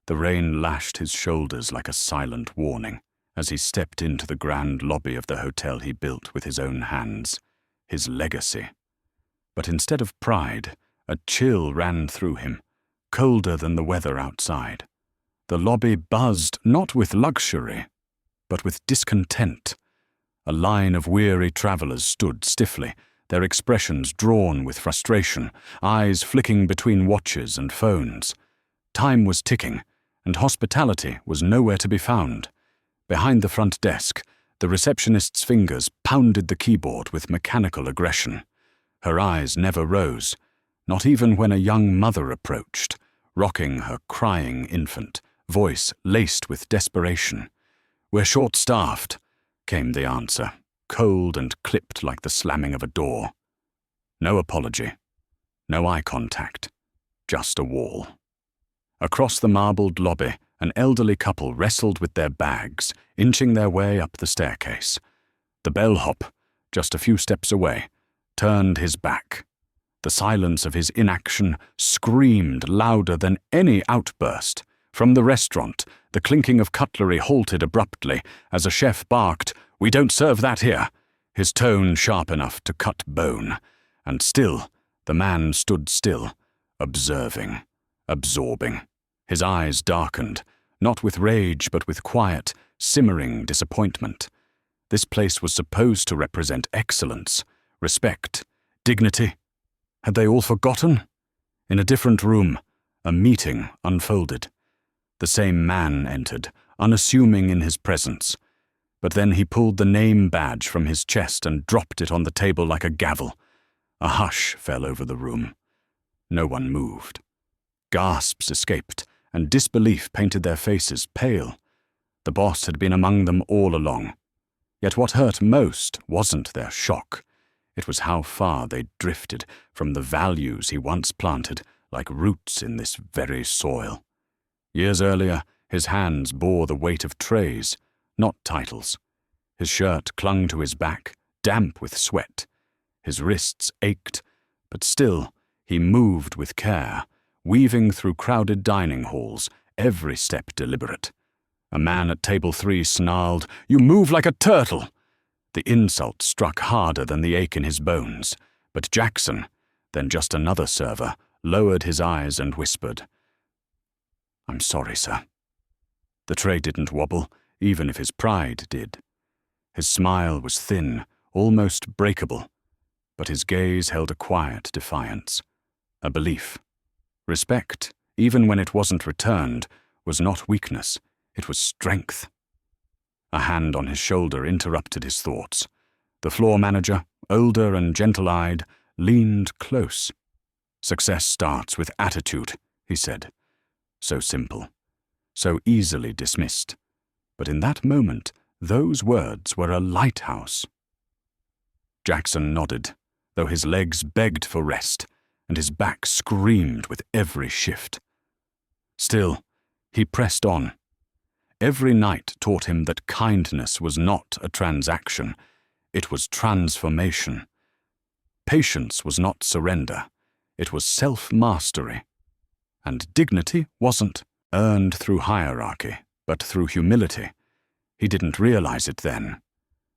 The rain lashed his shoulders like a silent warning as he stepped into the grand lobby of the hotel he built with his own hands, his legacy. But instead of pride, a chill ran through him, colder than the weather outside. The lobby buzzed not with luxury, but with discontent. A line of weary travelers stood stiffly, their expressions drawn with frustration, eyes flicking between watches and phones. Time was ticking, and hospitality was nowhere to be found. Behind the front desk, the receptionist's fingers pounded the keyboard with mechanical aggression. Her eyes never rose, not even when a young mother approached, rocking her crying infant, voice laced with desperation. "We're short-staffed," came the answer, cold and clipped like the slamming of a door. No apology, no eye contact, just a wall. Across the marbled lobby, an elderly couple wrestled with their bags, inching their way up the staircase. The bellhop, just a few steps away, turned his back. The silence of his inaction screamed louder than any outburst. From the restaurant, the clinking of cutlery halted abruptly as a chef barked, "We don't serve that here," his tone sharp enough to cut bone. And still, the man stood still, observing, absorbing. His eyes darkened, not with rage but with quiet, simmering disappointment. This place was supposed to represent excellence, respect, dignity. Had they all forgotten? In a different room, a meeting unfolded. The same man entered, unassuming in his presence. But then he pulled the name badge from his chest and dropped it on the table like a gavel. A hush fell over the room. No one moved. Gasps escaped, and disbelief painted their faces pale. The boss had been among them all along. Yet what hurt most wasn't their shock. It was how far they'd drifted from the values he once planted like roots in this very soil. Years earlier, his hands bore the weight of trays, not titles. His shirt clung to his back, damp with sweat. His wrists ached, but still he moved with care, weaving through crowded dining halls, every step deliberate. A man at table 3 snarled, "You move like a turtle!" The insult struck harder than the ache in his bones, but Jackson, then just another server, lowered his eyes and whispered, "I'm sorry, sir." The tray didn't wobble, even if his pride did. His smile was thin, almost breakable, but his gaze held a quiet defiance, a belief. Respect, even when it wasn't returned, was not weakness, it was strength. A hand on his shoulder interrupted his thoughts. The floor manager, older and gentle-eyed, leaned close. "Success starts with attitude," he said. So simple, so easily dismissed. But in that moment, those words were a lighthouse. Jackson nodded, though his legs begged for rest, and his back screamed with every shift. Still, he pressed on. Every night taught him that kindness was not a transaction, it was transformation. Patience was not surrender, it was self-mastery. And dignity wasn't earned through hierarchy, but through humility. He didn't realize it then,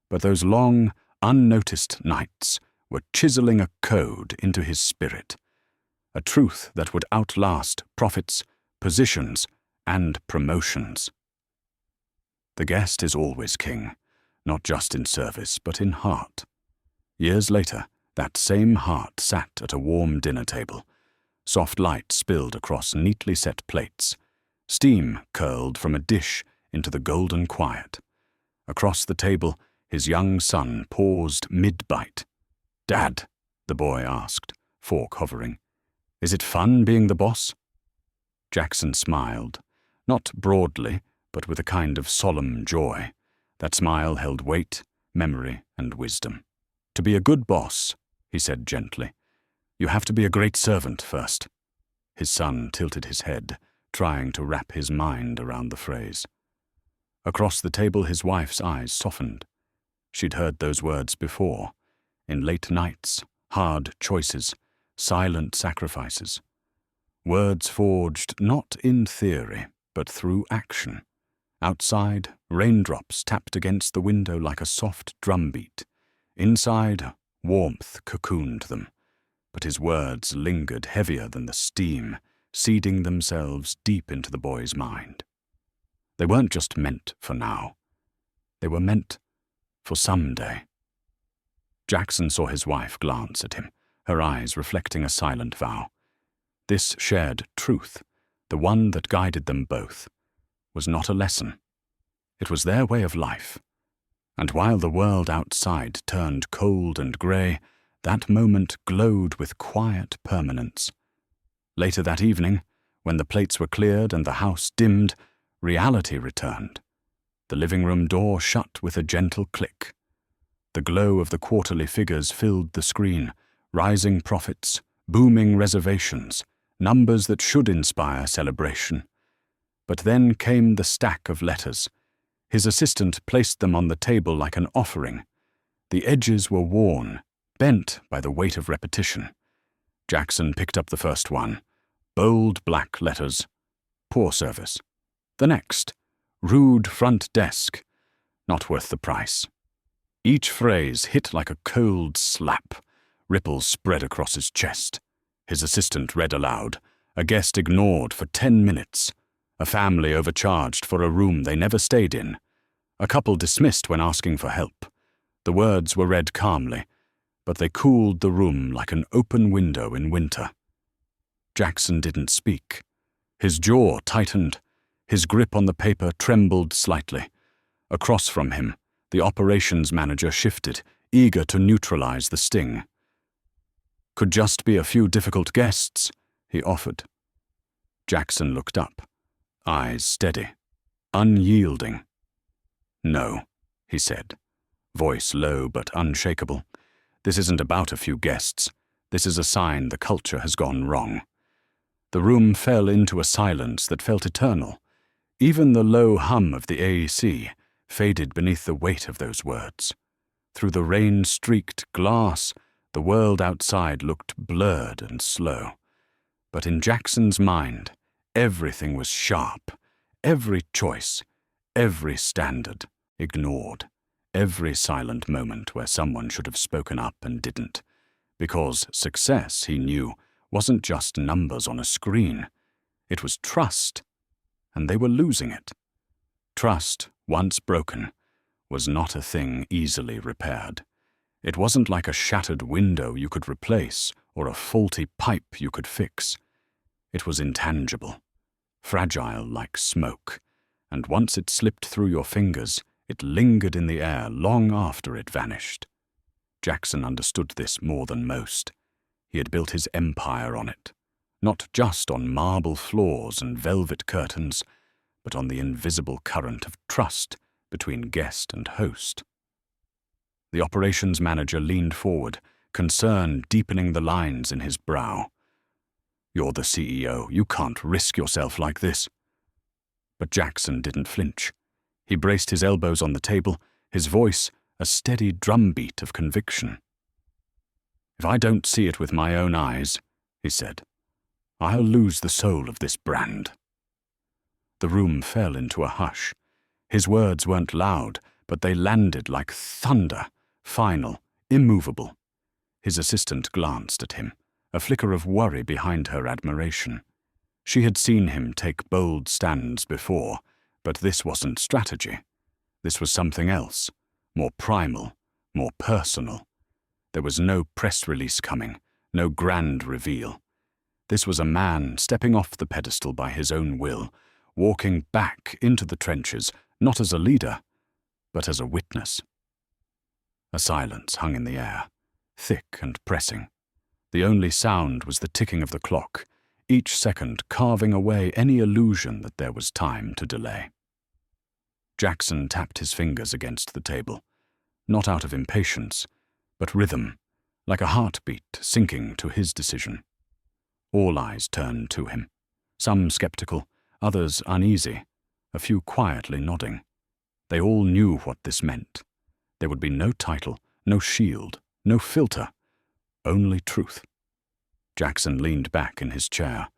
but those long, unnoticed nights were chiseling a code into his spirit, a truth that would outlast profits, positions, and promotions. The guest is always king, not just in service, but in heart. Years later, that same heart sat at a warm dinner table. Soft light spilled across neatly set plates. Steam curled from a dish into the golden quiet. Across the table, his young son paused mid-bite. "Dad," the boy asked, fork hovering, "is it fun being the boss?" Jackson smiled, not broadly, but with a kind of solemn joy. That smile held weight, memory, and wisdom. "To be a good boss," he said gently, "you have to be a great servant first." His son tilted his head, trying to wrap his mind around the phrase. Across the table his wife's eyes softened. She'd heard those words before, in late nights, hard choices, silent sacrifices. Words forged not in theory, but through action. Outside, raindrops tapped against the window like a soft drumbeat. Inside, warmth cocooned them, but his words lingered heavier than the steam, seeding themselves deep into the boy's mind. They weren't just meant for now. They were meant for someday. Jackson saw his wife glance at him, her eyes reflecting a silent vow. This shared truth, the one that guided them both, was not a lesson. It was their way of life. And while the world outside turned cold and grey, that moment glowed with quiet permanence. Later that evening, when the plates were cleared and the house dimmed, reality returned. The living room door shut with a gentle click. The glow of the quarterly figures filled the screen, rising profits, booming reservations, numbers that should inspire celebration. But then came the stack of letters. His assistant placed them on the table like an offering. The edges were worn, bent by the weight of repetition. Jackson picked up the first one. Bold black letters. Poor service. The next. Rude front desk. Not worth the price. Each phrase hit like a cold slap. Ripples spread across his chest. His assistant read aloud. A guest ignored for 10 minutes. A family overcharged for a room they never stayed in. A couple dismissed when asking for help. The words were read calmly, but they cooled the room like an open window in winter. Jackson didn't speak. His jaw tightened. His grip on the paper trembled slightly. Across from him, the operations manager shifted, eager to neutralize the sting. Could just be a few difficult guests, he offered. Jackson looked up, eyes steady, unyielding. No, he said, voice low but unshakable. This isn't about a few guests. This is a sign the culture has gone wrong. The room fell into a silence that felt eternal. Even the low hum of the AEC faded beneath the weight of those words. Through the rain-streaked glass, the world outside looked blurred and slow. But in Jackson's mind, everything was sharp. Every choice, every standard, ignored. Every silent moment where someone should have spoken up and didn't. Because success, he knew, wasn't just numbers on a screen. It was trust, and they were losing it. Trust, once broken, was not a thing easily repaired. It wasn't like a shattered window you could replace or a faulty pipe you could fix. It was intangible, fragile like smoke, and once it slipped through your fingers, it lingered in the air long after it vanished. Jackson understood this more than most. He had built his empire on it, not just on marble floors and velvet curtains, but on the invisible current of trust between guest and host. The operations manager leaned forward, concern deepening the lines in his brow. You're the CEO. You can't risk yourself like this. But Jackson didn't flinch. He braced his elbows on the table, his voice a steady drumbeat of conviction. If I don't see it with my own eyes, he said, I'll lose the soul of this brand. The room fell into a hush. His words weren't loud, but they landed like thunder, final, immovable. His assistant glanced at him, a flicker of worry behind her admiration. She had seen him take bold stands before, but this wasn't strategy. This was something else, more primal, more personal. There was no press release coming, no grand reveal. This was a man stepping off the pedestal by his own will, walking back into the trenches, not as a leader, but as a witness. A silence hung in the air, thick and pressing. The only sound was the ticking of the clock, each second carving away any illusion that there was time to delay. Jackson tapped his fingers against the table, not out of impatience, but rhythm, like a heartbeat sinking to his decision. All eyes turned to him, some skeptical, others uneasy, a few quietly nodding. They all knew what this meant. There would be no title, no shield, no filter, only truth. Jackson leaned back in his chair.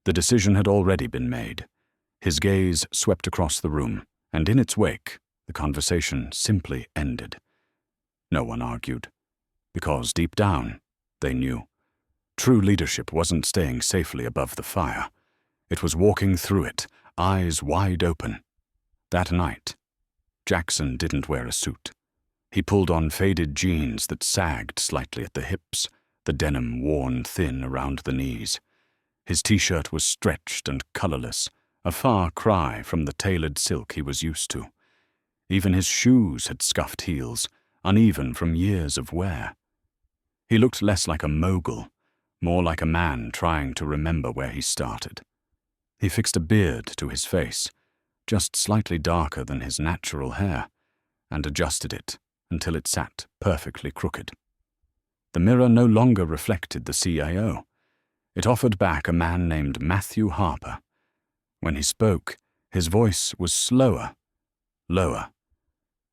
The decision had already been made. His gaze swept across the room, and in its wake, the conversation simply ended. No one argued, because deep down, they knew. True leadership wasn't staying safely above the fire. It was walking through it, eyes wide open. That night, Jackson didn't wear a suit. He pulled on faded jeans that sagged slightly at the hips, the denim worn thin around the knees. His t-shirt was stretched and colorless, a far cry from the tailored silk he was used to. Even his shoes had scuffed heels, uneven from years of wear. He looked less like a mogul, more like a man trying to remember where he started. He fixed a beard to his face, just slightly darker than his natural hair, and adjusted it until it sat perfectly crooked. The mirror no longer reflected the CIO. It offered back a man named Matthew Harper. When he spoke, his voice was slower, lower,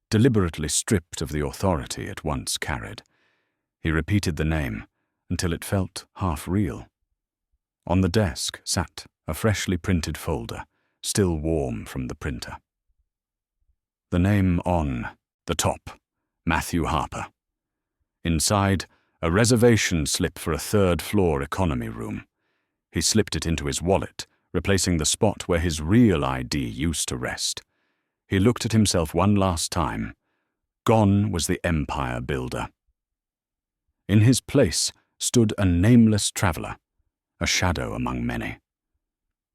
deliberately stripped of the authority it once carried. He repeated the name until it felt half real. On the desk sat a freshly printed folder, still warm from the printer. The name on the top, Matthew Harper. Inside, a reservation slip for a third-floor economy room. He slipped it into his wallet, replacing the spot where his real ID used to rest. He looked at himself one last time. Gone was the empire builder. In his place stood a nameless traveler, a shadow among many.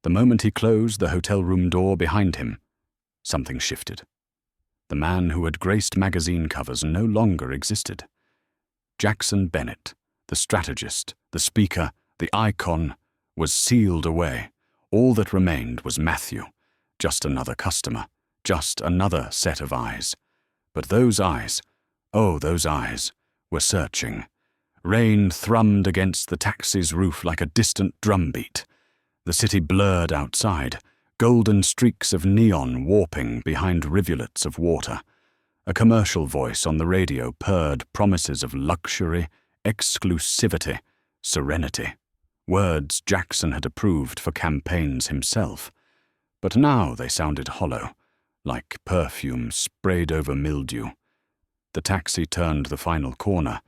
The moment he closed the hotel room door behind him, something shifted. The man who had graced magazine covers no longer existed. Jackson Bennett, the strategist, the speaker, the icon, was sealed away. All that remained was Matthew, just another customer, just another set of eyes. But those eyes, oh, those eyes, were searching. Rain thrummed against the taxi's roof like a distant drumbeat. The city blurred outside, golden streaks of neon warping behind rivulets of water. A commercial voice on the radio purred promises of luxury, exclusivity, serenity. Words Jackson had approved for campaigns himself. But now they sounded hollow, like perfume sprayed over mildew. The taxi turned the final corner,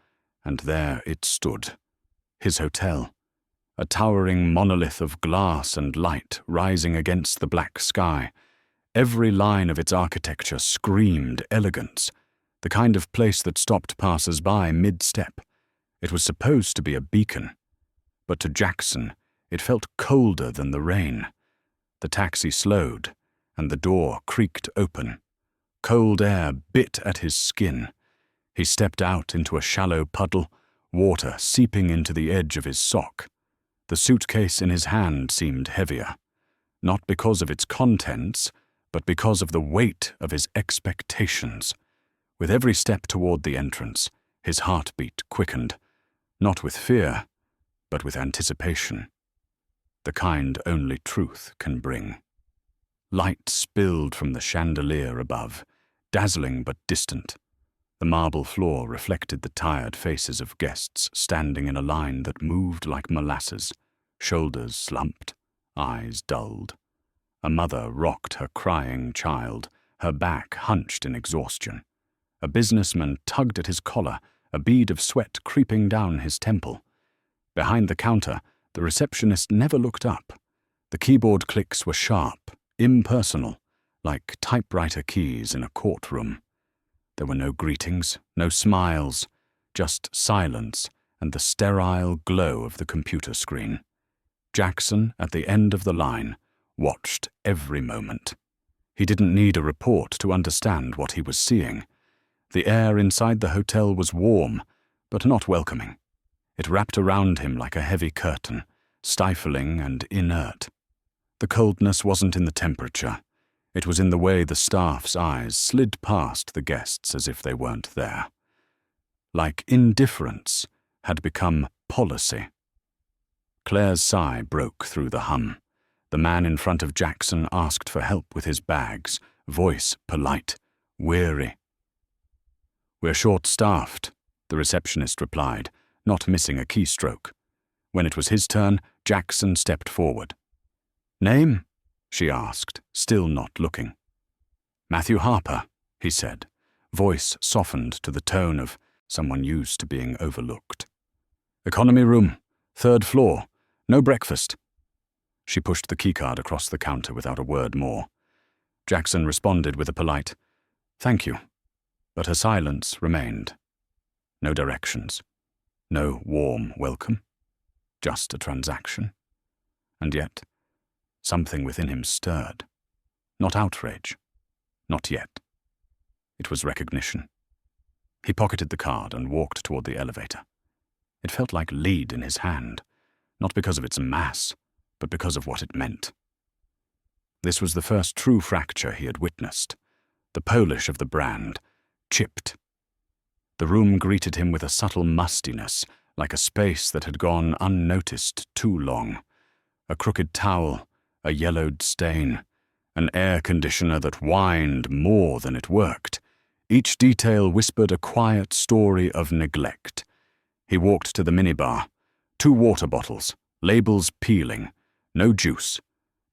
and there it stood. His hotel. A towering monolith of glass and light rising against the black sky. Every line of its architecture screamed elegance, the kind of place that stopped passers-by mid-step. It was supposed to be a beacon, but to Jackson it felt colder than the rain. The taxi slowed, and the door creaked open. Cold air bit at his skin. He stepped out into a shallow puddle, water seeping into the edge of his sock. The suitcase in his hand seemed heavier, not because of its contents, but because of the weight of his expectations. With every step toward the entrance, his heartbeat quickened, not with fear, but with anticipation. The kind only truth can bring. Light spilled from the chandelier above, dazzling but distant. The marble floor reflected the tired faces of guests standing in a line that moved like molasses, shoulders slumped, eyes dulled. A mother rocked her crying child, her back hunched in exhaustion. A businessman tugged at his collar, a bead of sweat creeping down his temple. Behind the counter, the receptionist never looked up. The keyboard clicks were sharp, impersonal, like typewriter keys in a courtroom. There were no greetings, no smiles, just silence and the sterile glow of the computer screen. Jackson, at the end of the line, watched every moment. He didn't need a report to understand what he was seeing. The air inside the hotel was warm, but not welcoming. It wrapped around him like a heavy curtain, stifling and inert. The coldness wasn't in the temperature. It was in the way the staff's eyes slid past the guests as if they weren't there. Like indifference had become policy. Clare's sigh broke through the hum. The man in front of Jackson asked for help with his bags, voice polite, weary. "We're short-staffed," the receptionist replied, not missing a keystroke. When it was his turn, Jackson stepped forward. "Name?" she asked, still not looking. Matthew Harper, he said, voice softened to the tone of someone used to being overlooked. Economy room, 3rd floor, no breakfast. She pushed the keycard across the counter without a word more. Jackson responded with a polite, "Thank you," but her silence remained. No directions, no warm welcome, just a transaction. And yet, something within him stirred. Not outrage. Not yet. It was recognition. He pocketed the card and walked toward the elevator. It felt like lead in his hand, not because of its mass, but because of what it meant. This was the first true fracture he had witnessed. The polish of the brand, chipped. The room greeted him with a subtle mustiness, like a space that had gone unnoticed too long. A crooked towel, a yellowed stain, an air conditioner that whined more than it worked. Each detail whispered a quiet story of neglect. He walked to the minibar. 2 water bottles, labels peeling. No juice,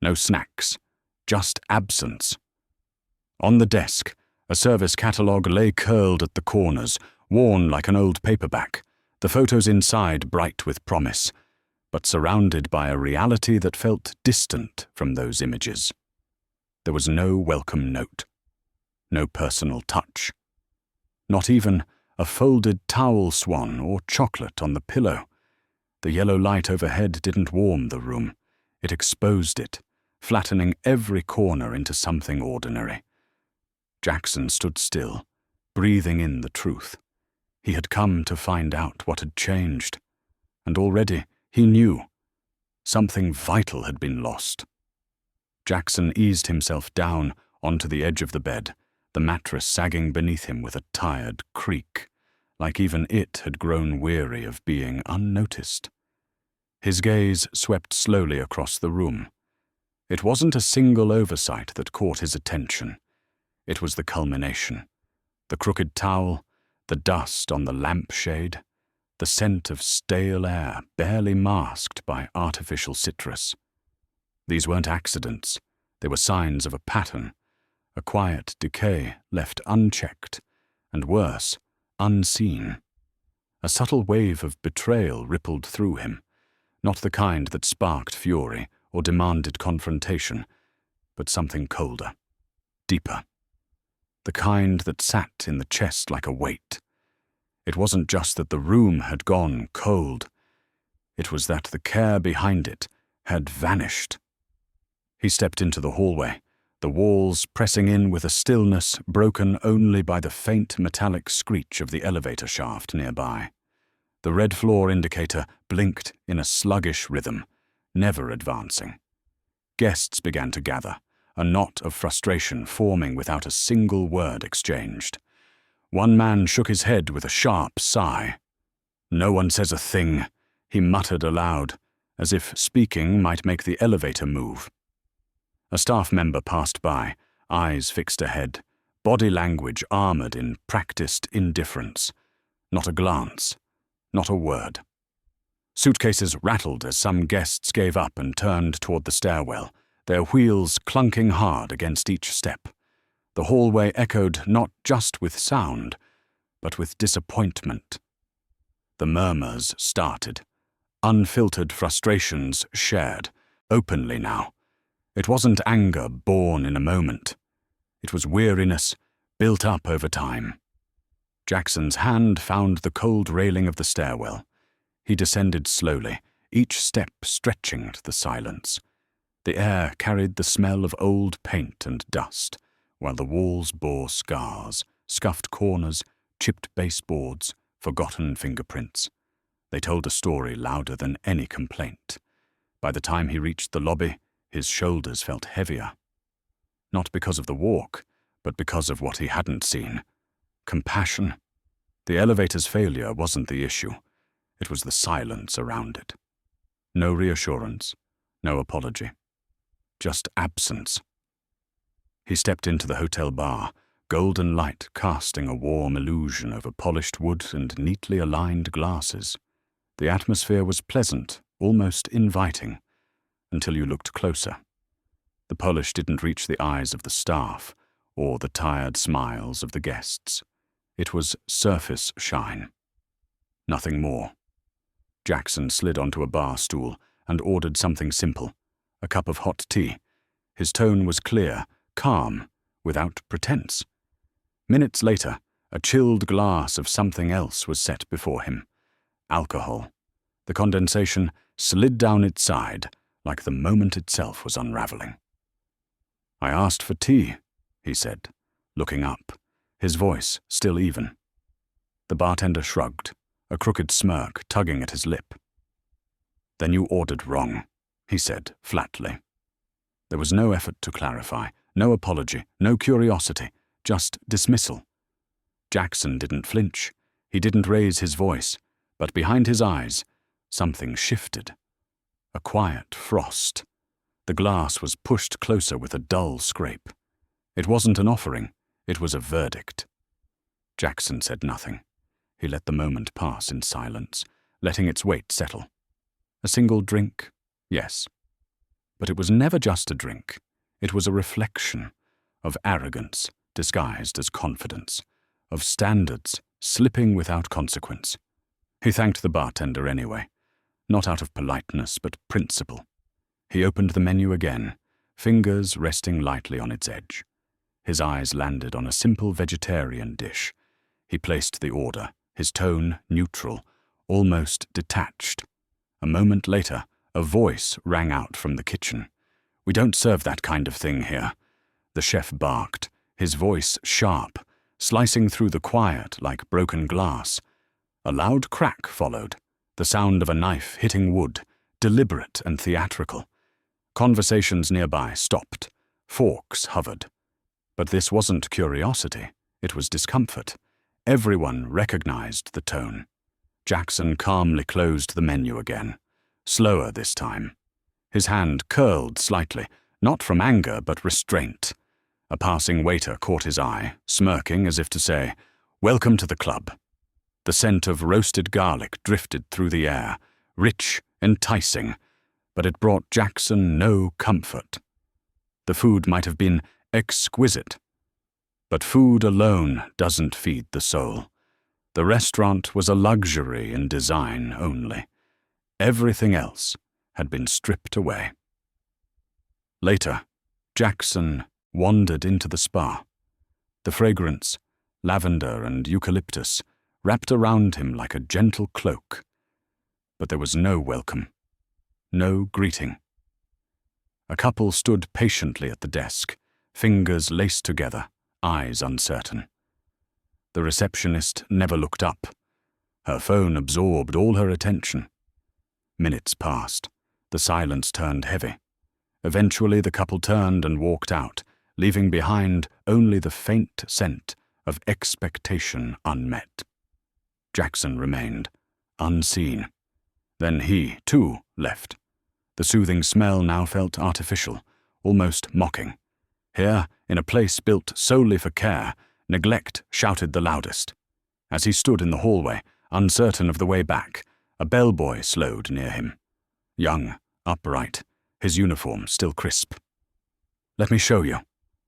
no snacks, just absence. On the desk, a service catalogue lay curled at the corners, worn like an old paperback, the photos inside bright with promise, but surrounded by a reality that felt distant from those images. There was no welcome note, no personal touch, not even a folded towel swan or chocolate on the pillow. The yellow light overhead didn't warm the room. It exposed it, flattening every corner into something ordinary. Jackson stood still, breathing in the truth. He had come to find out what had changed, and already he knew something vital had been lost. Jackson eased himself down onto the edge of the bed, the mattress sagging beneath him with a tired creak, like even it had grown weary of being unnoticed. His gaze swept slowly across the room. It wasn't a single oversight that caught his attention. It was the culmination. The crooked towel, the dust on the lampshade, the scent of stale air barely masked by artificial citrus. These weren't accidents. They were signs of a pattern, a quiet decay left unchecked, and worse, unseen. A subtle wave of betrayal rippled through him, not the kind that sparked fury or demanded confrontation, but something colder, deeper. The kind that sat in the chest like a weight. It wasn't just that the room had gone cold. It was that the care behind it had vanished. He stepped into the hallway, the walls pressing in with a stillness broken only by the faint metallic screech of the elevator shaft nearby. The red floor indicator blinked in a sluggish rhythm, never advancing. Guests began to gather, a knot of frustration forming without a single word exchanged. One man shook his head with a sharp sigh. "No one says a thing," he muttered aloud, as if speaking might make the elevator move. A staff member passed by, eyes fixed ahead, body language armored in practiced indifference. Not a glance, not a word. Suitcases rattled as some guests gave up and turned toward the stairwell, their wheels clunking hard against each step. The hallway echoed not just with sound, but with disappointment. The murmurs started. Unfiltered frustrations shared, openly now. It wasn't anger born in a moment. It was weariness built up over time. Jackson's hand found the cold railing of the stairwell. He descended slowly, each step stretching the silence. The air carried the smell of old paint and dust, while the walls bore scars, scuffed corners, chipped baseboards, forgotten fingerprints. They told a story louder than any complaint. By the time he reached the lobby, his shoulders felt heavier. Not because of the walk, but because of what he hadn't seen. Compassion. The elevator's failure wasn't the issue. It was the silence around it. No reassurance, no apology. Just absence. He stepped into the hotel bar, golden light casting a warm illusion over polished wood and neatly aligned glasses. The atmosphere was pleasant, almost inviting, until you looked closer. The polish didn't reach the eyes of the staff or the tired smiles of the guests. It was surface shine. Nothing more. Jackson slid onto a bar stool and ordered something simple, a cup of hot tea. His tone was clear, calm, without pretense. Minutes later, a chilled glass of something else was set before him. Alcohol. The condensation slid down its side like the moment itself was unraveling. "I asked for tea," he said, looking up, his voice still even. The bartender shrugged, a crooked smirk tugging at his lip. "Then you ordered wrong," he said flatly. There was no effort to clarify, no apology, no curiosity, just dismissal. Jackson didn't flinch. He didn't raise his voice, but behind his eyes, something shifted. A quiet frost. The glass was pushed closer with a dull scrape. It wasn't an offering, it was a verdict. Jackson said nothing. He let the moment pass in silence, letting its weight settle. A single drink? Yes. But it was never just a drink. It was a reflection of arrogance disguised as confidence, of standards slipping without consequence. He thanked the bartender anyway, not out of politeness but principle. He opened the menu again, fingers resting lightly on its edge. His eyes landed on a simple vegetarian dish. He placed the order, his tone neutral, almost detached. A moment later, a voice rang out from the kitchen. "We don't serve that kind of thing here." The chef barked, his voice sharp, slicing through the quiet like broken glass. A loud crack followed, the sound of a knife hitting wood, deliberate and theatrical. Conversations nearby stopped. Forks hovered. But this wasn't curiosity, it was discomfort. Everyone recognized the tone. Jackson calmly closed the menu again, slower this time. His hand curled slightly, not from anger but restraint. A passing waiter caught his eye, smirking as if to say, "Welcome to the club." The scent of roasted garlic drifted through the air, rich, enticing, but it brought Jackson no comfort. The food might have been exquisite, but food alone doesn't feed the soul. The restaurant was a luxury in design only. Everything else had been stripped away. Later, Jackson wandered into the spa. The fragrance, lavender and eucalyptus, wrapped around him like a gentle cloak. But there was no welcome, no greeting. A couple stood patiently at the desk, fingers laced together, eyes uncertain. The receptionist never looked up. Her phone absorbed all her attention. Minutes passed. The silence turned heavy. Eventually the couple turned and walked out, leaving behind only the faint scent of expectation unmet. Jackson remained, unseen. Then he, too, left. The soothing smell now felt artificial, almost mocking. Here, in a place built solely for care, neglect shouted the loudest. As he stood in the hallway, uncertain of the way back, a bellboy slowed near him. Young, upright, his uniform still crisp. "Let me show you,"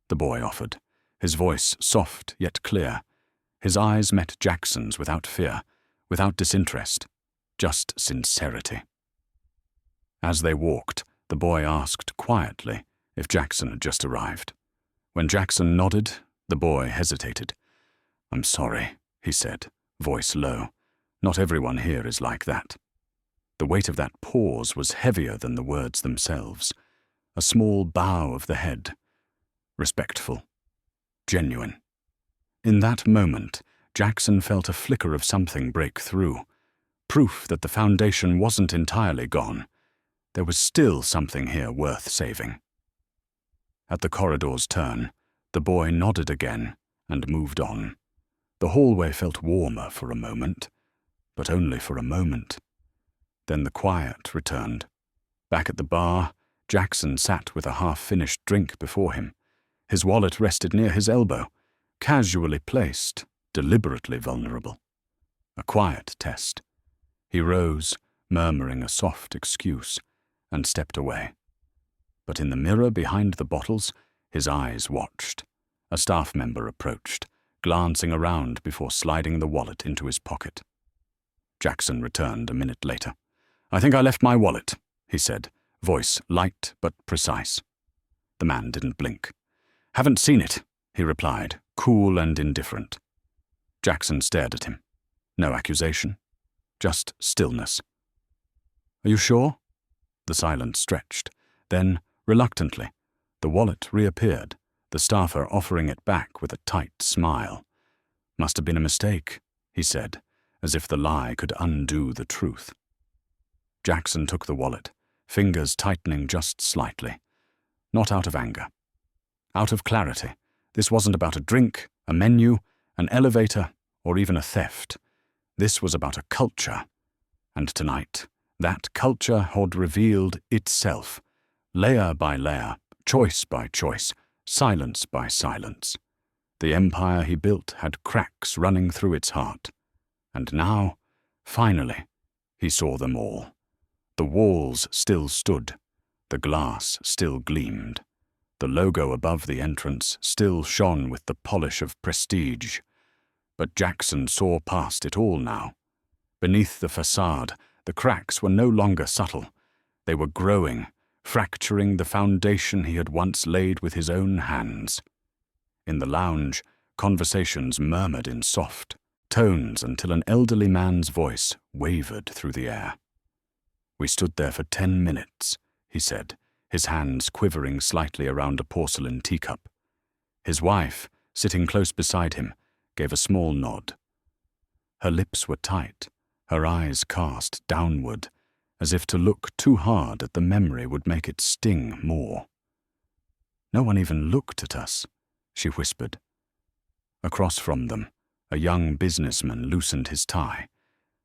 the boy offered, his voice soft yet clear. His eyes met Jackson's without fear, without disinterest, just sincerity. As they walked, the boy asked quietly if Jackson had just arrived. When Jackson nodded, the boy hesitated. "I'm sorry," he said, voice low. "Not everyone here is like that." The weight of that pause was heavier than the words themselves. A small bow of the head. Respectful. Genuine. In that moment, Jackson felt a flicker of something break through. Proof that the foundation wasn't entirely gone. There was still something here worth saving. At the corridor's turn, the boy nodded again and moved on. The hallway felt warmer for a moment, but only for a moment. Then the quiet returned. Back at the bar, Jackson sat with a half-finished drink before him. His wallet rested near his elbow, casually placed, deliberately vulnerable. A quiet test. He rose, murmuring a soft excuse, and stepped away. But in the mirror behind the bottles, his eyes watched. A staff member approached, glancing around before sliding the wallet into his pocket. Jackson returned a minute later. "I think I left my wallet," he said, voice light but precise. The man didn't blink. "Haven't seen it," he replied, cool and indifferent. Jackson stared at him. No accusation, just stillness. "Are you sure?" The silence stretched. Then, reluctantly, the wallet reappeared, the staffer offering it back with a tight smile. "Must have been a mistake," he said, as if the lie could undo the truth. Jackson took the wallet, fingers tightening just slightly. Not out of anger. Out of clarity. This wasn't about a drink, a menu, an elevator, or even a theft. This was about a culture. And tonight, that culture had revealed itself, layer by layer, choice by choice, silence by silence. The empire he built had cracks running through its heart. And now, finally, he saw them all. The walls still stood. The glass still gleamed. The logo above the entrance still shone with the polish of prestige. But Jackson saw past it all now. Beneath the facade, the cracks were no longer subtle. They were growing, fracturing the foundation he had once laid with his own hands. In the lounge, conversations murmured in soft tones until an elderly man's voice wavered through the air. "We stood there for 10 minutes, he said, his hands quivering slightly around a porcelain teacup. His wife, sitting close beside him, gave a small nod. Her lips were tight, her eyes cast downward, as if to look too hard at the memory would make it sting more. "No one even looked at us," she whispered. Across from them, a young businessman loosened his tie,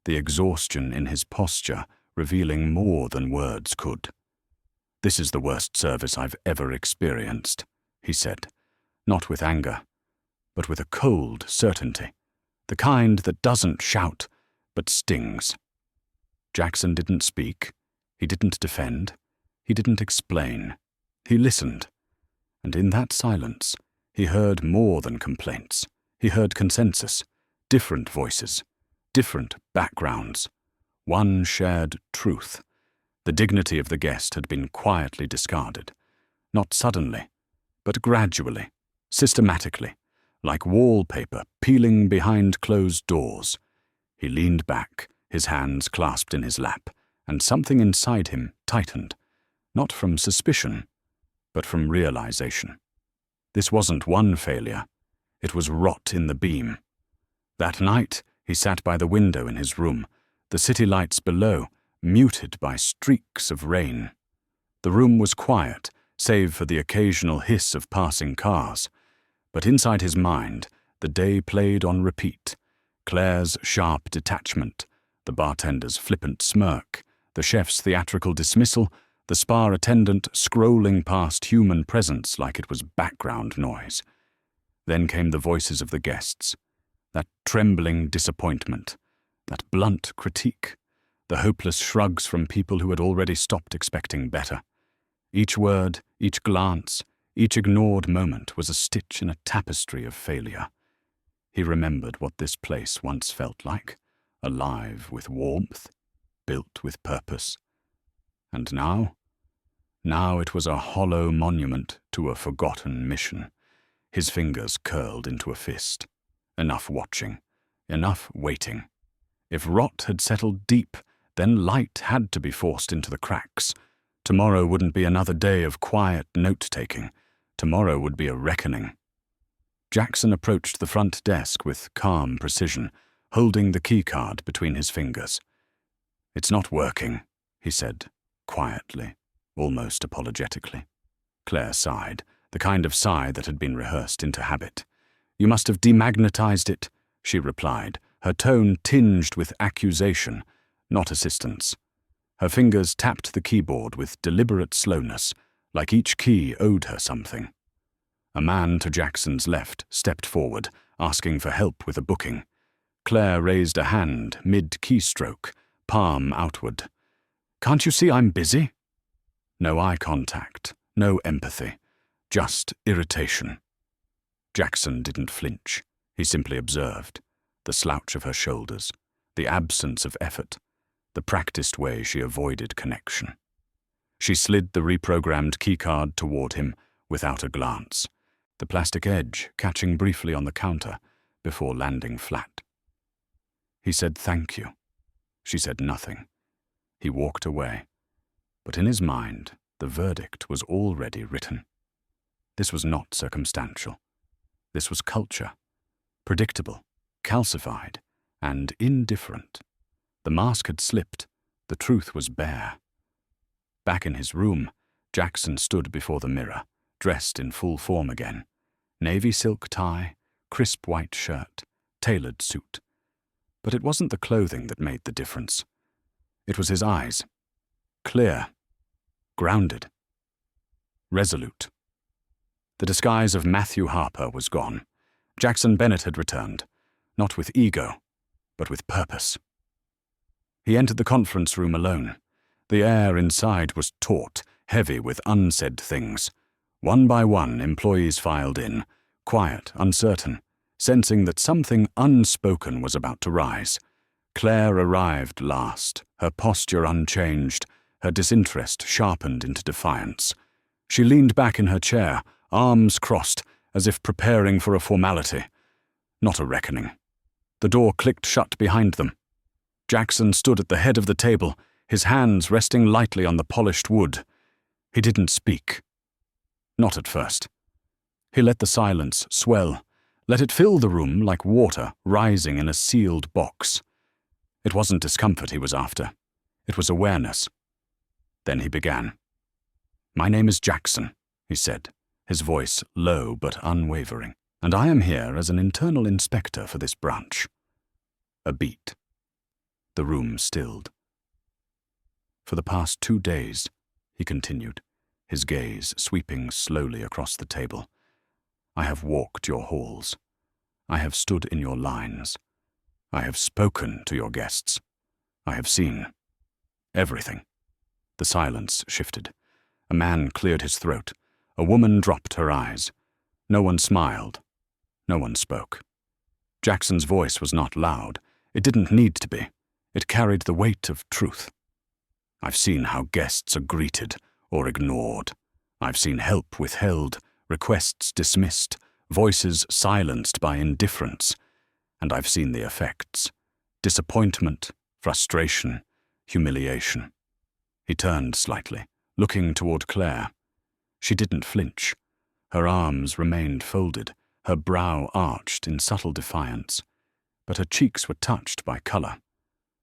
the exhaustion in his posture revealing more than words could. "This is the worst service I've ever experienced," he said, not with anger, but with a cold certainty, the kind that doesn't shout, but stings. Jackson didn't speak, he didn't defend, he didn't explain. He listened, and in that silence, he heard more than complaints. He heard consensus, different voices, different backgrounds, one shared truth. The dignity of the guest had been quietly discarded, not suddenly, but gradually, systematically, like wallpaper peeling behind closed doors. He leaned back, his hands clasped in his lap, and something inside him tightened, not from suspicion, but from realization. This wasn't one failure, it was rot in the beam. That night, he sat by the window in his room, the city lights below, muted by streaks of rain. The room was quiet, save for the occasional hiss of passing cars. But inside his mind, the day played on repeat. Clare's sharp detachment, the bartender's flippant smirk, the chef's theatrical dismissal, the spa attendant scrolling past human presence like it was background noise. Then came the voices of the guests, that trembling disappointment, that blunt critique, the hopeless shrugs from people who had already stopped expecting better. Each word, each glance, each ignored moment was a stitch in a tapestry of failure. He remembered what this place once felt like, alive with warmth, built with purpose. And now it was a hollow monument to a forgotten mission. His fingers curled into a fist. Enough watching, enough waiting. If rot had settled deep, then light had to be forced into the cracks. Tomorrow wouldn't be another day of quiet note-taking. Tomorrow would be a reckoning. Jackson approached the front desk with calm precision, holding the keycard between his fingers. "It's not working," he said, quietly, almost apologetically. Clare sighed, the kind of sigh that had been rehearsed into habit. "You must have demagnetized it," she replied, her tone tinged with accusation, not assistance. Her fingers tapped the keyboard with deliberate slowness, like each key owed her something. A man to Jackson's left stepped forward, asking for help with a booking. Clare raised a hand mid-keystroke, palm outward. "Can't you see I'm busy?" No eye contact, no empathy, just irritation. Jackson didn't flinch. He simply observed the slouch of her shoulders, the absence of effort, the practiced way she avoided connection. She slid the reprogrammed keycard toward him without a glance, the plastic edge catching briefly on the counter before landing flat. He said thank you. She said nothing. He walked away, but in his mind the verdict was already written. This was not circumstantial. This was culture, predictable, calcified, and indifferent. The mask had slipped. The truth was bare. Back in his room, Jackson stood before the mirror, dressed in full form again. Navy silk tie, crisp white shirt, tailored suit. But it wasn't the clothing that made the difference. It was his eyes. Clear, grounded, resolute. The disguise of Matthew Harper was gone. Jackson Bennett had returned, not with ego, but with purpose. He entered the conference room alone. The air inside was taut, heavy with unsaid things. One by one, employees filed in, quiet, uncertain, sensing that something unspoken was about to rise. Clare arrived last, her posture unchanged, her disinterest sharpened into defiance. She leaned back in her chair, arms crossed, as if preparing for a formality. Not a reckoning. The door clicked shut behind them. Jackson stood at the head of the table, his hands resting lightly on the polished wood. He didn't speak. Not at first. He let the silence swell, let it fill the room like water rising in a sealed box. It wasn't discomfort he was after. It was awareness. Then he began. "My name is Jackson," he said, his voice low but unwavering, "and I am here as an internal inspector for this branch." A beat. The room stilled. "For the past 2 days," he continued, his gaze sweeping slowly across the table, "I have walked your halls. I have stood in your lines. I have spoken to your guests. I have seen everything." The silence shifted. A man cleared his throat. A woman dropped her eyes. No one smiled. No one spoke. Jackson's voice was not loud. It didn't need to be. It carried the weight of truth. "I've seen how guests are greeted or ignored. I've seen help withheld, requests dismissed, voices silenced by indifference. And I've seen the effects: disappointment, frustration, humiliation." He turned slightly, looking toward Clare. She didn't flinch. Her arms remained folded, her brow arched in subtle defiance. But her cheeks were touched by color.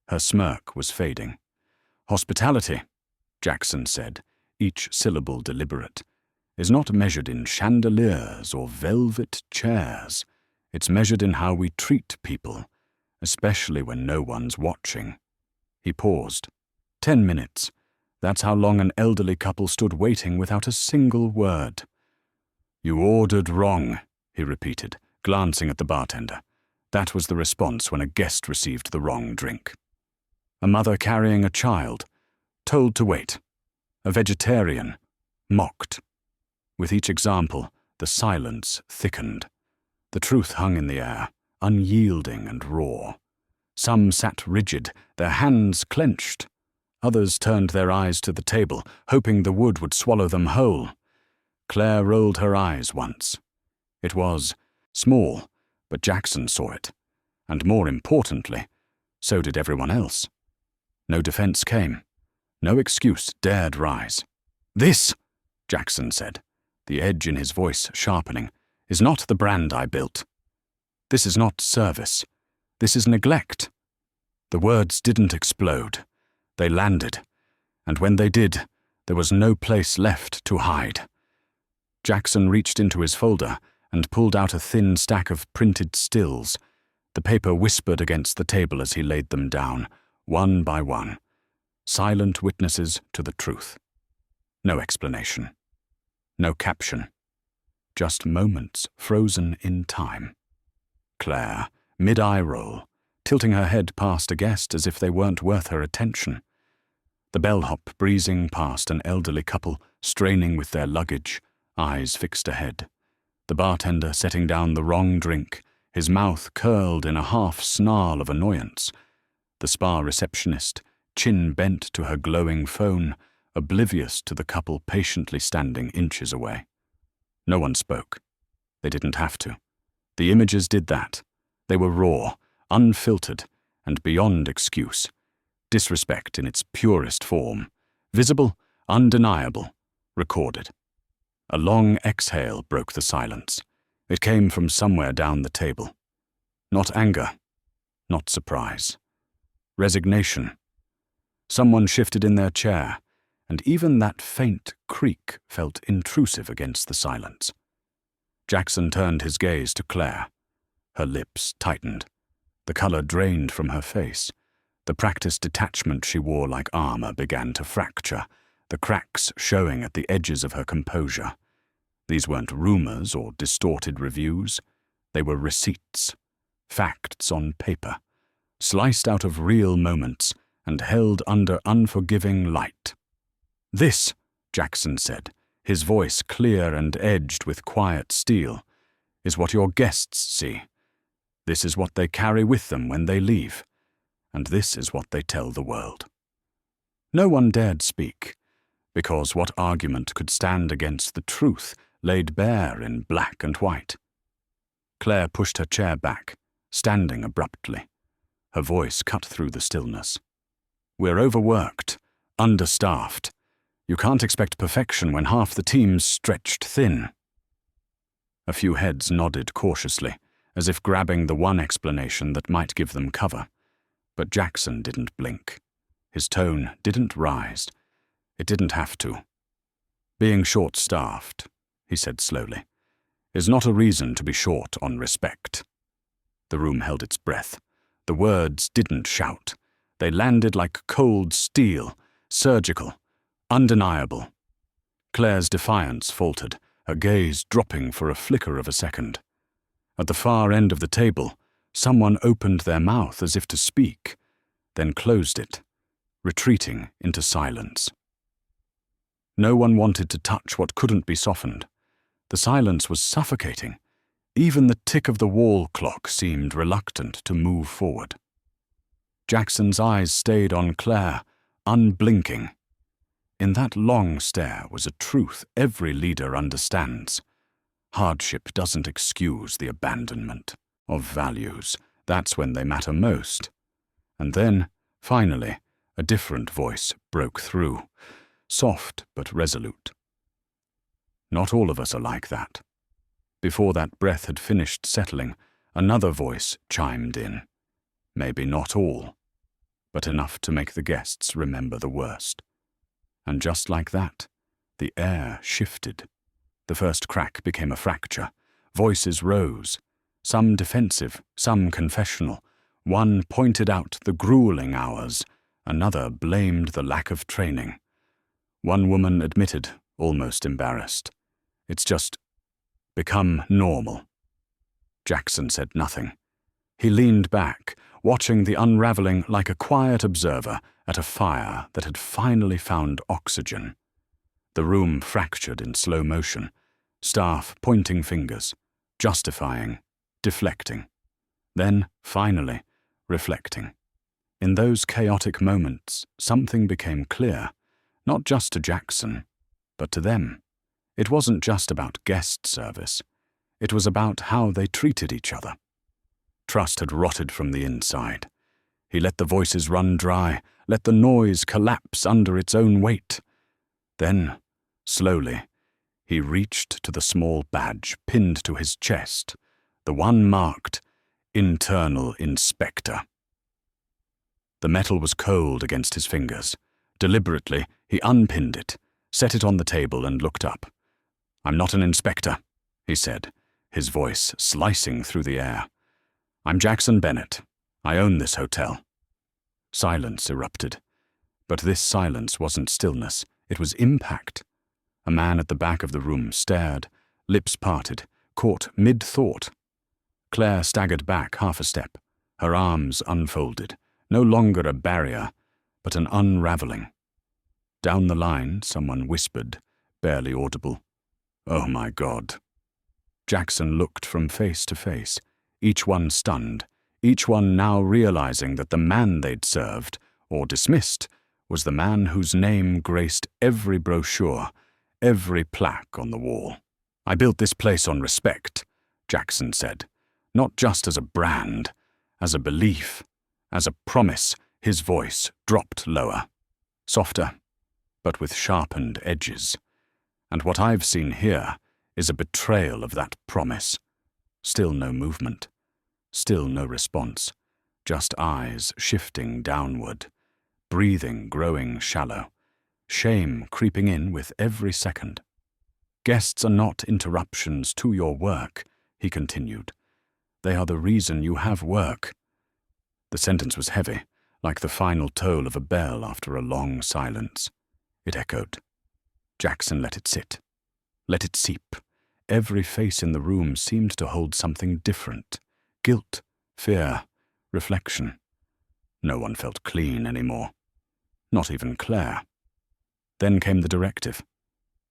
Her smirk was fading. "Hospitality," Jackson said, each syllable deliberate, "is not measured in chandeliers or velvet chairs. It's measured in how we treat people, especially when no one's watching." He paused. 10 minutes. That's how long an elderly couple stood waiting without a single word. "You ordered wrong," he repeated, glancing at the bartender. That was the response when a guest received the wrong drink. A mother carrying a child, told to wait. A vegetarian, mocked. With each example, the silence thickened. The truth hung in the air, unyielding and raw. Some sat rigid, their hands clenched. Others turned their eyes to the table, hoping the wood would swallow them whole. Clare rolled her eyes once. It was small, but Jackson saw it. And more importantly, so did everyone else. No defense came. No excuse dared rise. "This," Jackson said, the edge in his voice sharpening, "is not the brand I built. This is not service. This is neglect." The words didn't explode. They landed, and when they did, there was no place left to hide. Jackson reached into his folder and pulled out a thin stack of printed stills. The paper whispered against the table as he laid them down, one by one. Silent witnesses to the truth. No explanation. No caption. Just moments frozen in time. Clare, mid-eye roll, tilting her head past a guest as if they weren't worth her attention. The bellhop breezing past an elderly couple straining with their luggage, eyes fixed ahead. The bartender setting down the wrong drink, his mouth curled in a half-snarl of annoyance. The spa receptionist, chin bent to her glowing phone, oblivious to the couple patiently standing inches away. No one spoke. They didn't have to. The images did that. They were raw, unfiltered, and beyond excuse. Disrespect in its purest form. Visible, undeniable, recorded. A long exhale broke the silence. It came from somewhere down the table. Not anger, not surprise. Resignation. Someone shifted in their chair, and even that faint creak felt intrusive against the silence. Jackson turned his gaze to Clare. Her lips tightened. The color drained from her face. The practiced detachment she wore like armor began to fracture, the cracks showing at the edges of her composure. These weren't rumors or distorted reviews. They were receipts, facts on paper, sliced out of real moments and held under unforgiving light. "This," Jackson said, his voice clear and edged with quiet steel, "is what your guests see. This is what they carry with them when they leave. And this is what they tell the world." No one dared speak, because what argument could stand against the truth laid bare in black and white? Clare pushed her chair back, standing abruptly. Her voice cut through the stillness. "We're overworked, understaffed. You can't expect perfection when half the team's stretched thin." A few heads nodded cautiously, as if grabbing the one explanation that might give them cover. But Jackson didn't blink. His tone didn't rise. It didn't have to. "Being short-staffed," he said slowly, "is not a reason to be short on respect." The room held its breath. The words didn't shout. They landed like cold steel, surgical, undeniable. Clare's defiance faltered, her gaze dropping for a flicker of a second. At the far end of the table, someone opened their mouth as if to speak, then closed it, retreating into silence. No one wanted to touch what couldn't be softened. The silence was suffocating. Even the tick of the wall clock seemed reluctant to move forward. Jackson's eyes stayed on Clare, unblinking. In that long stare was a truth every leader understands. Hardship doesn't excuse the abandonment of values. That's when they matter most. And then, finally, a different voice broke through, soft but resolute. "Not all of us are like that." Before that breath had finished settling, another voice chimed in. Maybe not all, but enough to make the guests remember the worst. And just like that, the air shifted. The first crack became a fracture. Voices rose, some defensive, some confessional. One pointed out the grueling hours, another blamed the lack of training. One woman admitted, almost embarrassed, "It's just become normal." Jackson said nothing. He leaned back, watching the unraveling like a quiet observer at a fire that had finally found oxygen. The room fractured in slow motion, staff pointing fingers, justifying, deflecting. Then, finally, reflecting. In those chaotic moments, something became clear, not just to Jackson, but to them. It wasn't just about guest service. It was about how they treated each other. Trust had rotted from the inside. He let the voices run dry, let the noise collapse under its own weight. Then, slowly, he reached to the small badge pinned to his chest, the one marked Internal Inspector. The metal was cold against his fingers. Deliberately, he unpinned it, set it on the table and looked up. "I'm not an inspector," he said, his voice slicing through the air. "I'm Jackson Bennett. I own this hotel." Silence erupted. But this silence wasn't stillness. It was impact. A man at the back of the room stared, lips parted, caught mid-thought. Clare staggered back half a step, her arms unfolded, no longer a barrier, but an unraveling. Down the line, someone whispered, barely audible, "Oh my God." Jackson looked from face to face, each one stunned, each one now realizing that the man they'd served, or dismissed, was the man whose name graced every brochure, every plaque on the wall. "I built this place on respect," Jackson said, "not just as a brand, as a belief, as a promise." His voice dropped lower, softer, but with sharpened edges. "And what I've seen here is a betrayal of that promise." Still no movement, still no response, just eyes shifting downward, breathing growing shallow, shame creeping in with every second. "Guests are not interruptions to your work," he continued. "They are the reason you have work." The sentence was heavy, like the final toll of a bell after a long silence. It echoed. Jackson let it sit, let it seep. Every face in the room seemed to hold something different. Guilt, fear, reflection. No one felt clean anymore. Not even Clare. Then came the directive.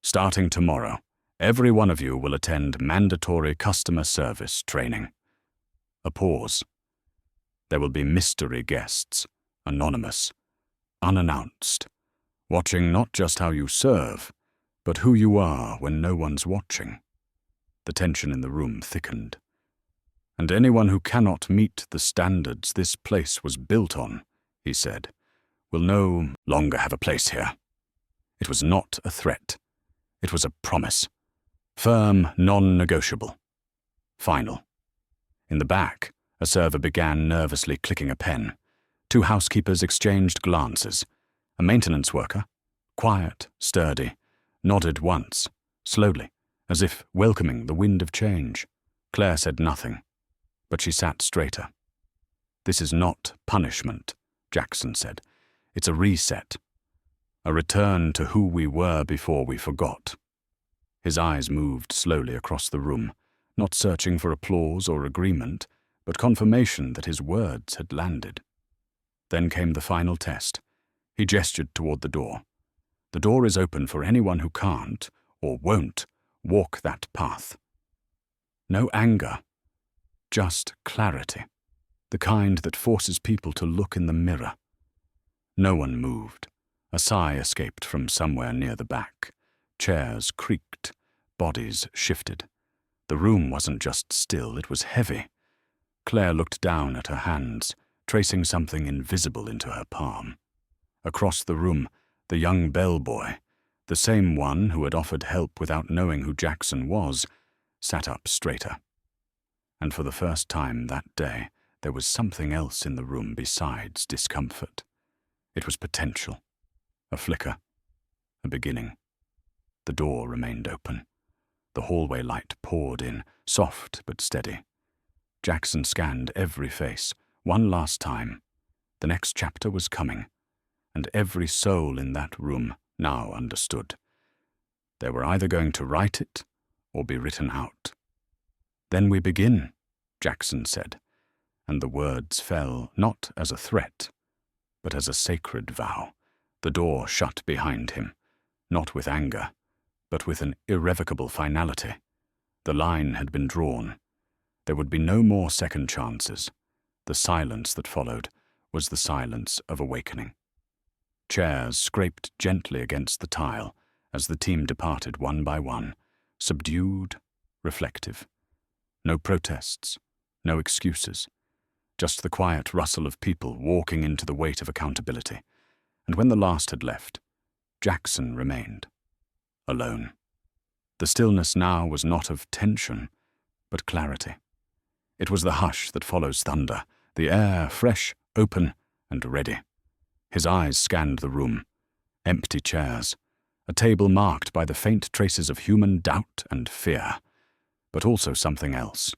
"Starting tomorrow, every one of you will attend mandatory customer service training." A pause. "There will be mystery guests, anonymous, unannounced, watching not just how you serve, but who you are when no one's watching." The tension in the room thickened. "And anyone who cannot meet the standards this place was built on," he said, "will no longer have a place here." It was not a threat. It was a promise. Firm, non-negotiable. Final. In the back, a server began nervously clicking a pen. 2 housekeepers exchanged glances. A maintenance worker, quiet, sturdy, nodded once, slowly, as if welcoming the wind of change. Clare said nothing, but she sat straighter. "This is not punishment," Jackson said. "It's a reset. A return to who we were before we forgot." His eyes moved slowly across the room, not searching for applause or agreement, but confirmation that his words had landed. Then came the final test. He gestured toward the door. "The door is open for anyone who can't, or won't, walk that path." No anger, just clarity, the kind that forces people to look in the mirror. No one moved. A sigh escaped from somewhere near the back. Chairs creaked, bodies shifted. The room wasn't just still, it was heavy. Clare looked down at her hands, tracing something invisible into her palm. Across the room, the young bellboy, the same one who had offered help without knowing who Jackson was, sat up straighter. And for the first time that day, there was something else in the room besides discomfort. It was potential. A flicker. A beginning. The door remained open. The hallway light poured in, soft but steady. Jackson scanned every face, one last time. The next chapter was coming, and every soul in that room now understood. They were either going to write it or be written out. "Then we begin," Jackson said, and the words fell not as a threat, but as a sacred vow. The door shut behind him, not with anger, but with an irrevocable finality. The line had been drawn. There would be no more second chances. The silence that followed was the silence of awakening. Chairs scraped gently against the tile as the team departed one by one, subdued, reflective. No protests, no excuses, just the quiet rustle of people walking into the weight of accountability. And when the last had left, Jackson remained, alone. The stillness now was not of tension, but clarity. It was the hush that follows thunder, the air fresh, open, and ready. His eyes scanned the room. Empty chairs, a table marked by the faint traces of human doubt and fear, but also something else.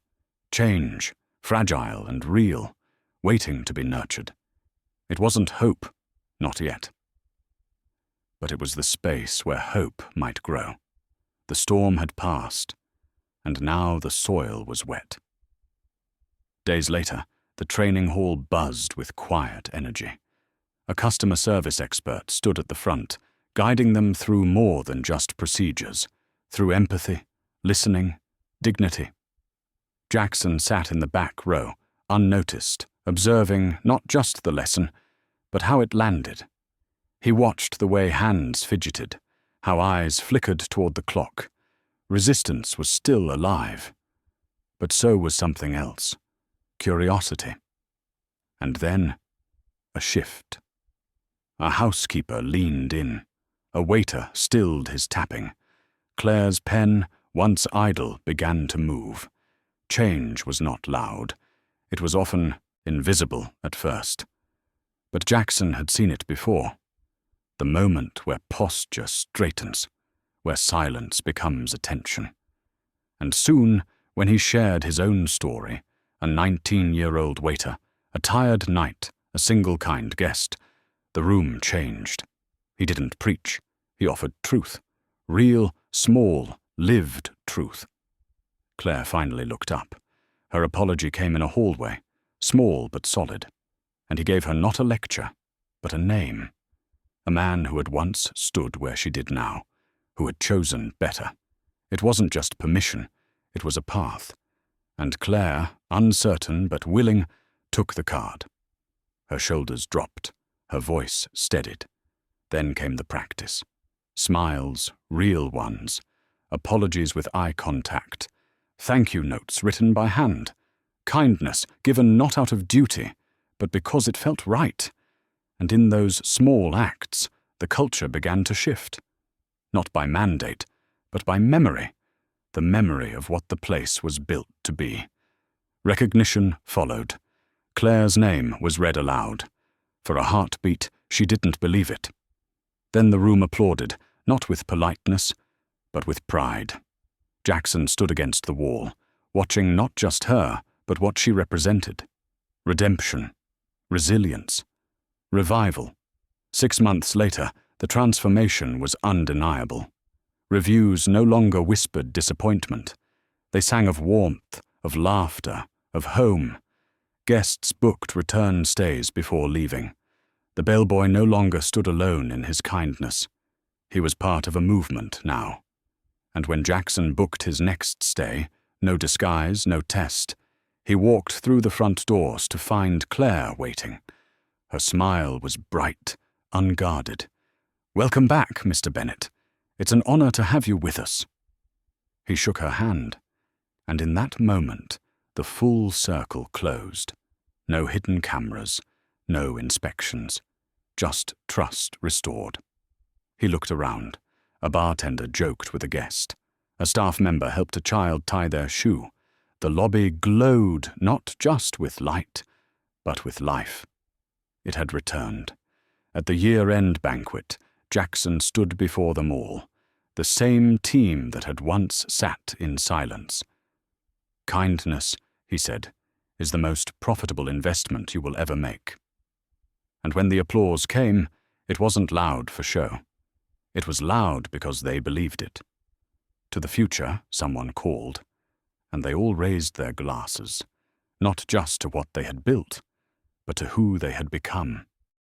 Change, fragile and real, waiting to be nurtured. It wasn't hope, not yet. But it was the space where hope might grow. The storm had passed, and now the soil was wet. Days later, the training hall buzzed with quiet energy. A customer service expert stood at the front, guiding them through more than just procedures, through empathy, listening, dignity. Jackson sat in the back row, unnoticed, observing not just the lesson, but how it landed. He watched the way hands fidgeted, how eyes flickered toward the clock. Resistance was still alive. But so was something else, curiosity. And then, a shift. A housekeeper leaned in. A waiter stilled his tapping. Clare's pen, once idle, began to move. Change was not loud. It was often invisible at first. But Jackson had seen it before. The moment where posture straightens, where silence becomes attention. And soon, when he shared his own story, a 19-year-old waiter, a tired night, a single-kind guest, the room changed. He didn't preach. He offered truth. Real, small, lived truth. Clare finally looked up. Her apology came in a hallway, small but solid, and he gave her not a lecture, but a name. A man who had once stood where she did now, who had chosen better. It wasn't just permission, it was a path. And Clare, uncertain but willing, took the card. Her shoulders dropped, her voice steadied. Then came the practice. Smiles, real ones, apologies with eye contact, thank you notes written by hand, kindness given not out of duty, but because it felt right. And in those small acts, the culture began to shift. Not by mandate, but by memory, the memory of what the place was built to be. Recognition followed. Clare's name was read aloud. For a heartbeat, she didn't believe it. Then the room applauded, not with politeness, but with pride. Jackson stood against the wall, watching not just her, but what she represented. Redemption, resilience, revival. 6 months later, the transformation was undeniable. Reviews no longer whispered disappointment. They sang of warmth, of laughter, of home. Guests booked return stays before leaving. The bellboy no longer stood alone in his kindness. He was part of a movement now. And when Jackson booked his next stay, no disguise, no test, he walked through the front doors to find Clare waiting. Her smile was bright, unguarded. "Welcome back, Mr. Bennett. It's an honor to have you with us." He shook her hand, and in that moment, the full circle closed. No hidden cameras, no inspections, just trust restored. He looked around. A bartender joked with a guest. A staff member helped a child tie their shoe. The lobby glowed not just with light, but with life. It had returned. At the year-end banquet, Jackson stood before them all, the same team that had once sat in silence. "Kindness," he said, "is the most profitable investment you will ever make." And when the applause came, it wasn't loud for show. It was loud because they believed it. To the future, someone called, and they all raised their glasses, not just to what they had built, but to who they had become.